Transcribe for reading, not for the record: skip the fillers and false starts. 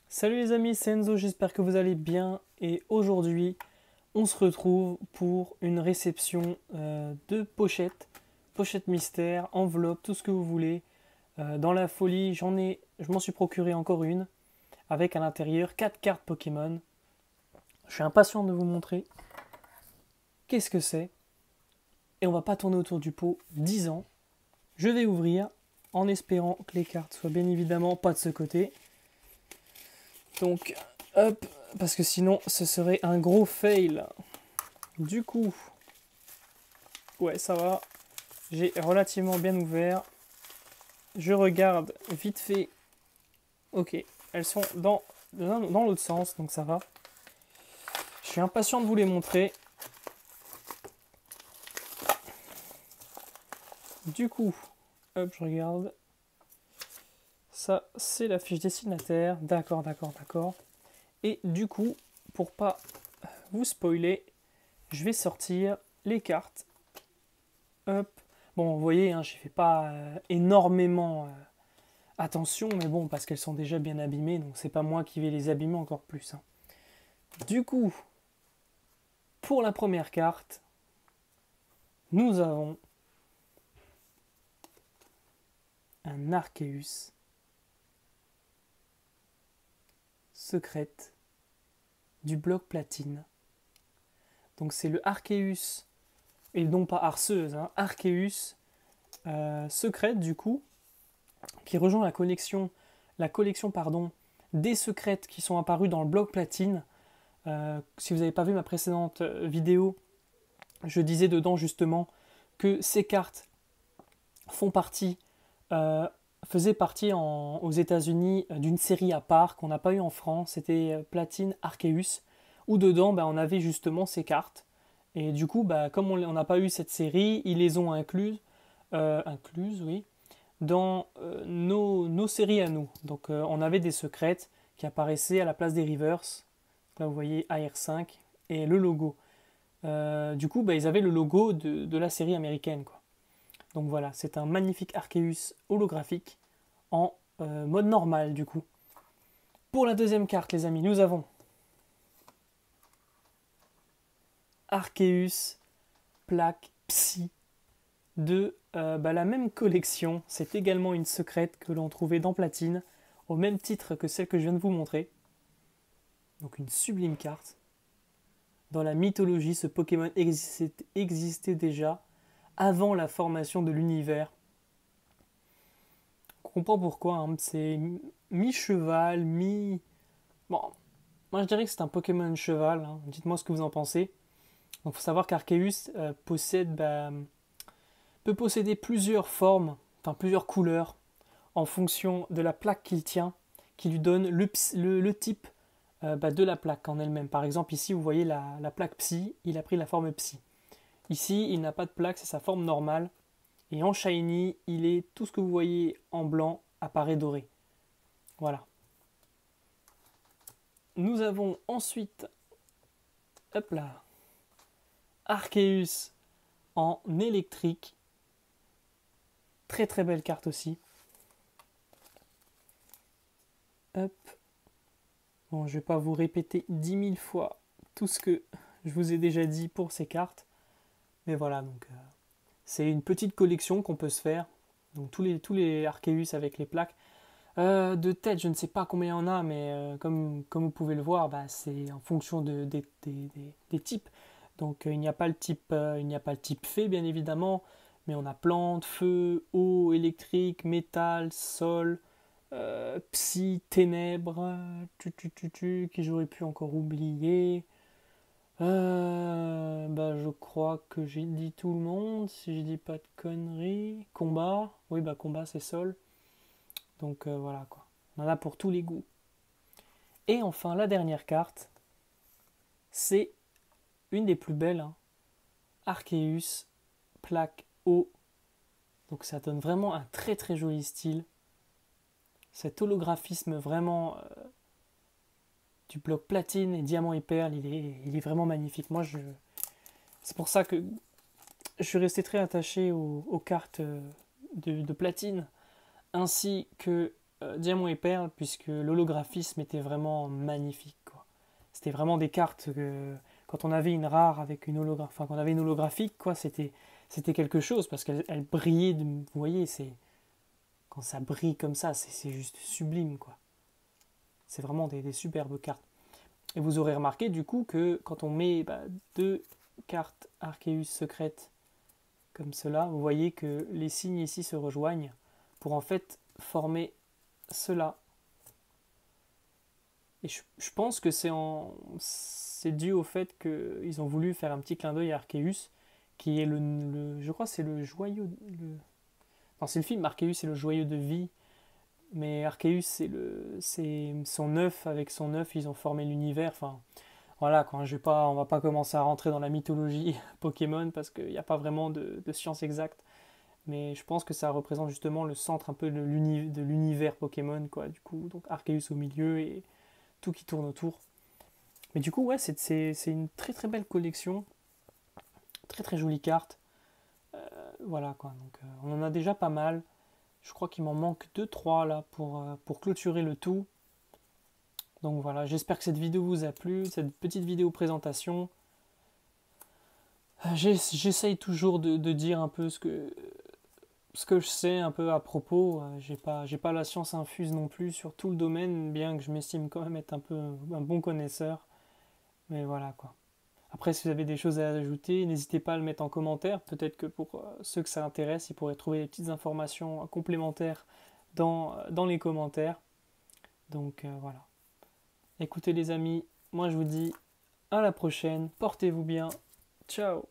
Salut les amis, c'est Enzo, j'espère que vous allez bien et aujourd'hui on se retrouve pour une réception de pochettes, pochettes mystères, enveloppes, tout ce que vous voulez. Dans la folie, je m'en suis procuré encore une avec à l'intérieur 4 cartes Pokémon. Je suis impatient de vous montrer qu'est-ce que c'est et on va pas tourner autour du pot 10 ans. Je vais ouvrir en espérant que les cartes soient bien évidemment pas de ce côté. Donc, hop, parce que sinon, ce serait un gros fail. Du coup, ouais, ça va. J'ai relativement bien ouvert. Je regarde vite fait. Ok, elles sont dans l'autre sens, donc ça va. Je suis impatient de vous les montrer. Du coup, hop, je regarde. Ça, c'est la fiche destinataire. D'accord. Et du coup, pour pas vous spoiler, je vais sortir les cartes. Hop. Bon, vous voyez, hein, je fais pas énormément attention, mais bon, parce qu'elles sont déjà bien abîmées, donc c'est pas moi qui vais les abîmer encore plus. Hein. Du coup, pour la première carte, nous avons un Arceus secrète du bloc platine. Donc c'est le Arceus, et non pas Arceuse, hein, Arceus secrète du coup, qui rejoint la collection des secrètes qui sont apparues dans le bloc platine. Si vous n'avez pas vu ma précédente vidéo, je disais dedans justement que ces cartes faisaient partie aux États-Unis d'une série à part qu'on n'a pas eu en France. C'était Platine Arceus, où dedans on avait justement ces cartes. Et du coup, comme on n'a pas eu cette série, ils les ont incluses oui, dans nos séries à nous. Donc on avait des secrètes qui apparaissaient à la place des Rivers. Là vous voyez AR5 et le logo. Du coup ils avaient le logo de la série américaine, quoi. Donc voilà, c'est un magnifique Arceus holographique en mode normal du coup. Pour la deuxième carte les amis, nous avons Arceus Plaque Psy de la même collection. C'est également une secrète que l'on trouvait dans Platine, au même titre que celle que je viens de vous montrer. Donc une sublime carte. Dans la mythologie, ce Pokémon existait déjà avant la formation de l'univers. On comprend pourquoi, hein. C'est mi-cheval, mi... Bon, moi je dirais que c'est un Pokémon cheval, hein. Dites-moi ce que vous en pensez. Donc il faut savoir qu'Arceus peut posséder plusieurs formes, enfin plusieurs couleurs, en fonction de la plaque qu'il tient, qui lui donne le type de la plaque en elle-même. Par exemple, ici, vous voyez la plaque Psy, il a pris la forme Psy. Ici, il n'a pas de plaque, c'est sa forme normale. Et en Shiny, tout ce que vous voyez en blanc apparaît doré. Voilà. Nous avons ensuite, hop là, Arceus en électrique. Très très belle carte aussi. Hop. Bon, je ne vais pas vous répéter 10 000 fois tout ce que je vous ai déjà dit pour ces cartes. Mais voilà, donc c'est une petite collection qu'on peut se faire. Donc tous les Arceus avec les plaques. De tête, je ne sais pas combien il y en a, mais comme vous pouvez le voir, c'est en fonction des types. Donc il n'y a pas le type fée, bien évidemment, mais on a plante, feu, eau, électrique, métal, sol, psy, ténèbres, qui j'aurais pu encore oublier. Je crois que j'ai dit tout le monde, si je dis pas de conneries. Combat, oui, combat c'est sol. Donc voilà quoi, on en a pour tous les goûts. Et enfin la dernière carte, c'est une des plus belles, hein. Arceus plaque O. Donc ça donne vraiment un très très joli style. Cet holographisme vraiment du bloc platine et diamant et perle, il est vraiment magnifique. Moi C'est pour ça que je suis resté très attaché aux cartes de platine, ainsi que diamant et perle, puisque l'holographisme était vraiment magnifique, quoi. C'était vraiment des cartes que quand on avait une rare avec une holographie, enfin quand on avait une holographique, quoi, c'était quelque chose parce qu'elle brillait. Vous voyez, c'est quand ça brille comme ça, c'est juste sublime, quoi. C'est vraiment des superbes cartes. Et vous aurez remarqué du coup que quand on met deux cartes Arceus secrètes comme cela, vous voyez que les signes ici se rejoignent pour en fait former cela. Et je pense que c'est dû au fait qu'ils ont voulu faire un petit clin d'œil à Arceus, qui est je crois que c'est le joyau, non, c'est le film Arceus, c'est le joyau de vie, mais Arceus c'est son œuf, avec son œuf ils ont formé l'univers. Enfin voilà, quand on va pas commencer à rentrer dans la mythologie Pokémon parce qu'il n'y a pas vraiment de science exacte, mais je pense que ça représente justement le centre un peu de l'univers Pokémon, quoi. Du coup, donc Arceus au milieu et tout qui tourne autour. Mais du coup, ouais, c'est une très très belle collection, très très jolie carte. Voilà quoi, donc on en a déjà pas mal. Je crois qu'il m'en manque deux trois là pour clôturer le tout. Donc voilà, j'espère que cette vidéo vous a plu, cette petite vidéo présentation. J'essaye toujours de dire un peu ce que je sais un peu à propos. J'ai pas la science infuse non plus sur tout le domaine, bien que je m'estime quand même être un peu un bon connaisseur. Mais voilà quoi. Après, si vous avez des choses à ajouter, n'hésitez pas à le mettre en commentaire. Peut-être que pour ceux que ça intéresse, ils pourraient trouver des petites informations complémentaires dans les commentaires. Donc voilà. Écoutez les amis, moi je vous dis à la prochaine. Portez-vous bien. Ciao.